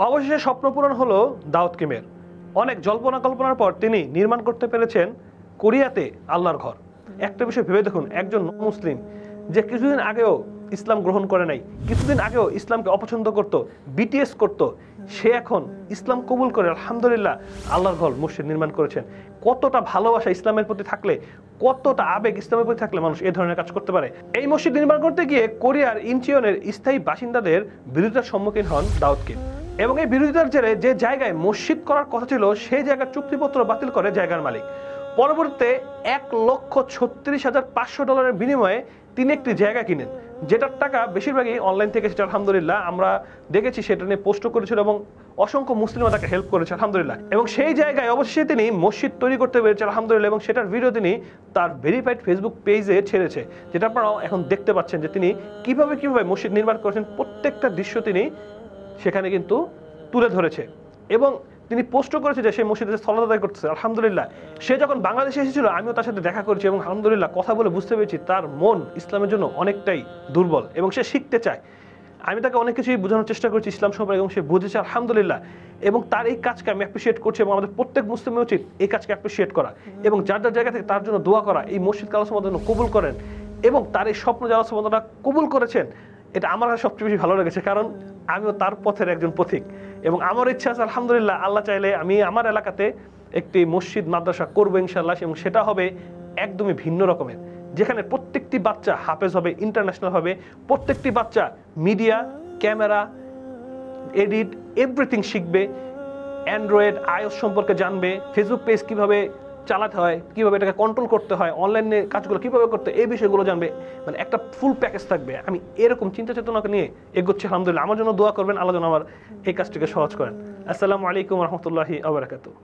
অবশেষে স্বপ্ন পূরণ হলো দাউদ কিমের। অনেক জল্পনা কল্পনার পর তিনি নির্মাণ করতে পেরেছেন কোরিয়াতে আল্লাহর ঘর। একটা বিষয় ভেবে দেখুন, একজন মুসলিম যে কিছুদিন আগেও ইসলাম গ্রহণ করে নাই, কিছুদিন আগেও ইসলামকে অপছন্দ করত, বিটিএস করত, সে এখন ইসলাম কবুল করে আলহামদুলিল্লাহ আল্লাহর ঘর মসজিদ নির্মাণ করেছেন। কতটা ভালোবাসা ইসলামের প্রতি থাকলে, কতটা আবেগ ইসলামের প্রতি থাকলে মানুষ এই ধরনের কাজ করতে পারে। এই মসজিদ নির্মাণ করতে গিয়ে কোরিয়ার ইনচিয়নের স্থায়ী বাসিন্দাদের বিরোধিতার সম্মুখীন হন দাউদ কিম, এবং এই বিরোধিতার জেরে যে জায়গায় মসজিদ করার কথা ছিল সেই জায়গার চুক্তিপত্র বাতিল করে জায়গার মালিক। পরবর্তীতে $1,36,500 বিনিময়ে তিনি একটি জায়গা কিনেন, যেটার টাকা বেশিরভাগই অনলাইন থেকে এসেছে। আলহামদুলিল্লাহ আমরা দেখেছি, সেটা নিয়ে পোস্টও করেছিল এবং অসংখ্য মুসলিমও তাকে হেল্প করেছে আলহামদুলিল্লাহ। এবং সেই জায়গায় অবশ্যই তিনি মসজিদ তৈরি করতে পেরেছে আলহামদুলিল্লাহ, এবং সেটার ভিডিও তিনি তার ভেরিফাইড ফেসবুক পেজে ছেড়েছে, যেটা আপনারাও এখন দেখতে পাচ্ছেন যে তিনি কিভাবে মসজিদ নির্মাণ করেছেন। প্রত্যেকটা দৃশ্য তিনি সেখানে কিন্তু তুলে ধরেছে এবং তিনি পোস্টও করেছে যে সে মসজিদে সালাত আদায় করতেছে আলহামদুলিল্লাহ। সে যখন বাংলাদেশে এসেছিল আমিও তার সাথে দেখা করেছি এবং আলহামদুলিল্লাহ কথা বলে বুঝতে পেরেছি তার মন ইসলামের জন্য অনেকটাই দুর্বল এবং সে শিখতে চায়। আমি তাকে অনেক কিছুই বোঝানোর চেষ্টা করছি ইসলাম সম্পর্কে এবং সে বুঝেছে আলহামদুলিল্লাহ। এবং তার এই কাজকে আমি অ্যাপ্রিসিয়েট করছি এবং আমাদের প্রত্যেক মুসলিমের উচিত এই কাজকে অ্যাপ্রিসিয়েট করা এবং যার যার জায়গা থেকে তার জন্য দোয়া করা। এই মসজিদকে আল্লাহ সুবহানাহু ওয়া তাআলা কবুল করেন এবং তার এই স্বপ্ন যে আল্লাহ সুবহানাহু ওয়া তাআলা কবুল করেছেন, এটা আমার কাছে সবচেয়ে বেশি ভালো লেগেছে, কারণ আমিও তার পথের একজন পথিক এবং আমার ইচ্ছা আছে আলহামদুলিল্লাহ আল্লাহ চাইলে আমি আমার এলাকাতে একটি মসজিদ মাদ্রাসা করবো ইনশাআল্লাহ, এবং সেটা হবে একদমই ভিন্ন রকমের, যেখানে প্রত্যেকটি বাচ্চা হাফেজ হবে, ইন্টারন্যাশনাল হবে, প্রত্যেকটি বাচ্চা মিডিয়া, ক্যামেরা, এডিট, এভরিথিং শিখবে, অ্যান্ড্রয়েড, আইওএস সম্পর্কে জানবে, ফেসবুক পেজ কিভাবে চালাতে হয়, কিভাবে এটাকে কন্ট্রোল করতে হয়, অনলাইনে কাজগুলো কিভাবে করতে, এই বিষয়গুলো জানবে। মানে একটা ফুল প্যাকেজ থাকবে। আমি এরকম চিন্তা চেতনাকে নিয়ে এগোচ্ছি আলহামদুলিল্লাহ। আমার জন্য দোয়া করবেন, আল্লাহ যেন আমার এই কাজটিকে সহজ করেন। আসসালামু আলাইকুম রহমতুল্লাহি ওয়া বারাকাতুহু।